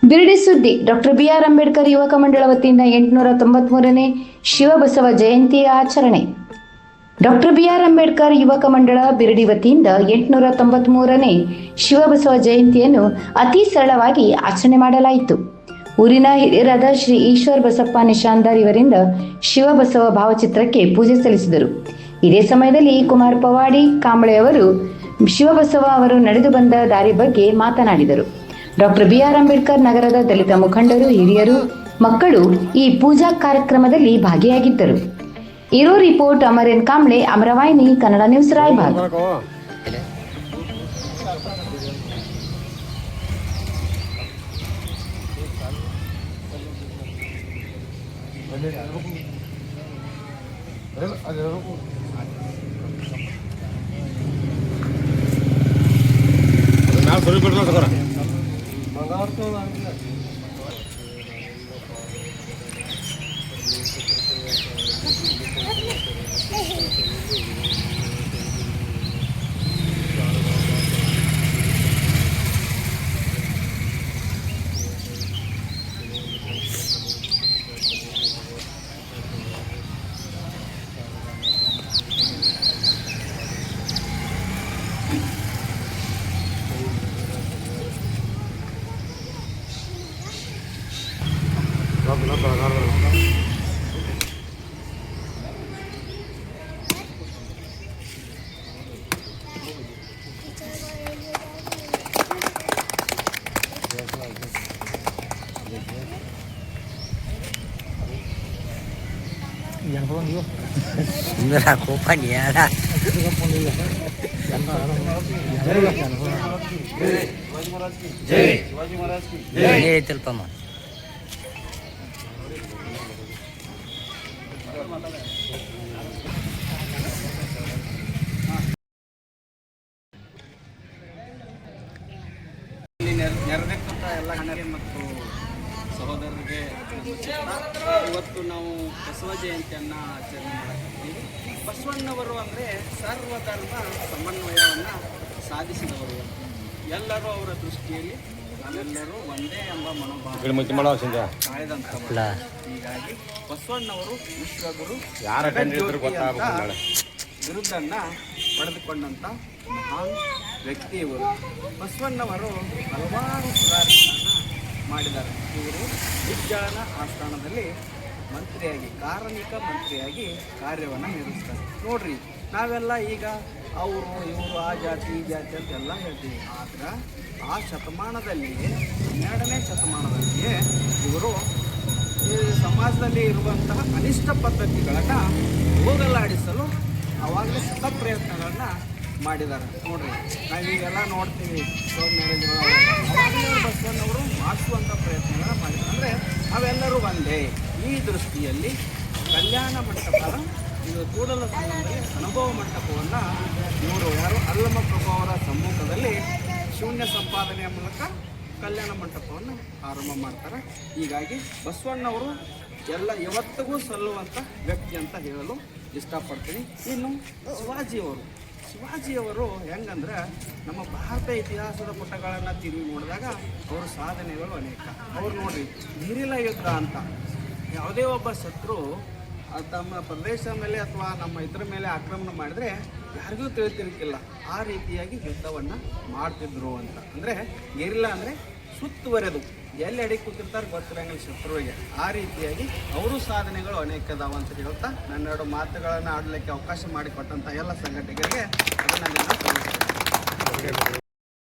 ಬಿರಡಿ ಸುದ್ದಿ. Doctor B R Ambedkar ಯುವಕ ಮಂಡಳ ವತಿಯಿಂದ 893ನೇ ಶಿವಬಸವ ಜಯಂತಿಯ ಆಚರಣೆ. ಡಾಕ್ಟರ್ ಬಿಆರ್ ಅಂಬೇಡ್ಕರ್ ಯುವಕ ಮಂಡಳ ಬಿರಡಿ ವತಿಯಿಂದ 893ನೇ ಶಿವಬಸವ ಜಯಂತಿಯನ್ನು ಅತಿ ಸರಳವಾಗಿ ಆಚರಣೆ ಮಾಡಲಾಯಿತು. ಊರಿನ ಹಿರಿಯರಾದ ಶ್ರೀ ಈಶ್ವರ್ ಬಸಪ್ಪ ನಿಶಾಂದರ್ ಇವರಿಂದ ಶಿವಬಸವ ಭಾವಚಿತ್ರಕ್ಕೆ ಪೂಜೆ ಸಲ್ಲಿಸಿದರು. ಇದೇ ಸಮಯದಲ್ಲಿ ಕುಮಾರ್ ಪವಾಡಿ ಕಾಂಬಳೆ ಅವರು ಶಿವಬಸವ ಅವರು ನಡೆದು ಬಂದ ದಾರಿ ಬಗ್ಗೆ ಮಾತನಾಡಿದರು. ಡಾಕ್ಟರ್ ಬಿಆರ್ ಅಂಬೇಡ್ಕರ್ ನಗರದ ದಲಿತ ಮುಖಂಡರು, ಹಿರಿಯರು, ಮಕ್ಕಳು ಈ ಪೂಜಾ ಕಾರ್ಯಕ್ರಮದಲ್ಲಿ ಭಾಗಿಯಾಗಿದ್ದರು. ಇರೋ report Amaren Kamble, Amaravahini Kannada news, Raybag. Mira compañera. Ini telepon. ನೆರವೇರ್ತಂಥ ಎಲ್ಲ ಗಣ್ಯರಿಗೆ ಮತ್ತು ಸಹೋದರರಿಗೆ ಇವತ್ತು ನಾವು ಬಸವ ಜಯಂತಿಯನ್ನು ಆಚರಣೆ ಮಾಡಕ್ಕಿದ್ದೀವಿ. ಬಸವಣ್ಣವರು ಅಂದರೆ ಸರ್ವಧರ್ಮ ಸಮನ್ವಯವನ್ನು ಸಾಧಿಸಿದವರು. ಎಲ್ಲರೂ ಅವರ ದೃಷ್ಟಿಯಲ್ಲಿ ನಾವೆಲ್ಲರೂ ಒಂದೇ ಎಂಬ ಮನೋಭಾವ ಕಾಯ್ದಂಥವರು. ಹೀಗಾಗಿ ಬಸವಣ್ಣವರು ವಿಶ್ವಗುರು ಬಿರುದನ್ನ ಪಡೆದುಕೊಂಡಂಥ ಮಹಾನ್ ವ್ಯಕ್ತಿ ಇವರು. ಬಸವಣ್ಣವರು ಹಲವಾರು ಸುಧಾರಣೆಗಳನ್ನು ಮಾಡಿದ್ದಾರೆ. ಇವರು ವಿಜ್ಞಾನ ಆಸ್ಥಾನದಲ್ಲಿ ಮಂತ್ರಿಯಾಗಿ, ಕಾರ್ಮಿಕ ಮಂತ್ರಿಯಾಗಿ ಕಾರ್ಯವನ್ನು ನಿರ್ವಹಿಸ್ತಾರೆ. ನೋಡ್ರಿ, ನಾವೆಲ್ಲ ಈಗ ಅವರು ಇವರು ಆ ಜಾತಿ ಈ ಜಾತಿ ಅಂತೆಲ್ಲ ಹೇಳ್ತೀವಿ. ಆದ್ರೆ ಆ ಶತಮಾನದಲ್ಲಿ, 12ನೇ ಶತಮಾನದಲ್ಲಿಯೇ ಇವರು ಈ ಸಮಾಜದಲ್ಲಿ ಇರುವಂತಹ ಅನಿಷ್ಟ ಪದ್ಧತಿಗಳನ್ನು ಹೋಗಲಾಡಿಸಲು ಅವಾಗಲೇ ಸತ ಪ್ರಯತ್ನಗಳನ್ನು ಮಾಡಿದ್ದಾರೆ. ನೋಡ್ರಿ, ನಾವೀಗೆಲ್ಲ ನೋಡ್ತೀವಿ ಲವ್ ಮ್ಯಾರೇಜ್ಗಳು, ಬಸವಣ್ಣವರು ಮಾಡಿಸುವಂಥ ಪ್ರಯತ್ನಗಳನ್ನ ಮಾಡಿದ್ದಾರೆ. ಅಂದರೆ ಅವೆಲ್ಲರೂ ಒಂದೇ. ಈ ದೃಷ್ಟಿಯಲ್ಲಿ ಕಲ್ಯಾಣ ಮಂಟಪದ ಇದು ಕೂಡಲ ಸಂಗಮದಲ್ಲಿ ಅನುಭವ ಮಂಟಪವನ್ನು ಇವರು ಅಲ್ಲಮ ಪ್ರಭು ಅವರ ಸಮ್ಮುಖದಲ್ಲಿ ಶೂನ್ಯ ಸಂಪಾದನೆಯ ಮೂಲಕ ಕಲ್ಯಾಣ ಮಂಟಪವನ್ನು ಆರಂಭ ಮಾಡ್ತಾರೆ. ಹೀಗಾಗಿ ಬಸವಣ್ಣವರು ಎಲ್ಲ ಯಾವತ್ತಿಗೂ ಸಲ್ಲುವಂಥ ವ್ಯಕ್ತಿ ಅಂತ ಹೇಳಲು ಇಷ್ಟಪಡ್ತೀನಿ. ಇನ್ನು ಶಿವಾಜಿಯವರು ಹೆಂಗಂದ್ರೆ ನಮ್ಮ ಭಾರತ ಇತಿಹಾಸದ ಪುಟಗಳನ್ನು ತಿರುಗಿ ನೋಡಿದಾಗ ಅವರ ಸಾಧನೆಗಳು ಅನೇಕ. ಅವ್ರು ನೋಡ್ರಿ, ಗಿರಿಲ ಯುದ್ಧ ಅಂತ ಯಾವುದೇ ಒಬ್ಬ ಶತ್ರು ತಮ್ಮ ಪ್ರದೇಶ ಮೇಲೆ ಅಥವಾ ನಮ್ಮ ಇತರ ಮೇಲೆ ಆಕ್ರಮಣ ಮಾಡಿದರೆ ಯಾರಿಗೂ ತಿಳಿತಿರ್ಕಿಲ್ಲ. ಆ ರೀತಿಯಾಗಿ ಯುದ್ಧವನ್ನು ಮಾಡ್ತಿದ್ರು ಅಂತ. ಅಂದರೆ ಗೆರಿಲ್ಲ ಅಂದರೆ ಸುತ್ತುವರೆದು ಎಲ್ಲಿ ಅಡಿ ಕೂತಿರ್ತಾರೆ ಗೊತ್ತಿರಂಗಿಲ್ಲ ಶತ್ರುವಿಗೆ. ಆ ರೀತಿಯಾಗಿ ಅವರು ಸಾಧನೆಗಳು ಅನೇಕ ಅದಾವ ಅಂತ ಹೇಳ್ತಾ ನನ್ನೆರಡು ಮಾತುಗಳನ್ನು ಆಡಲಿಕ್ಕೆ ಅವಕಾಶ ಮಾಡಿಕೊಟ್ಟಂಥ ಎಲ್ಲ ಸಂಘಟಕರಿಗೆ ಅದನ್ನು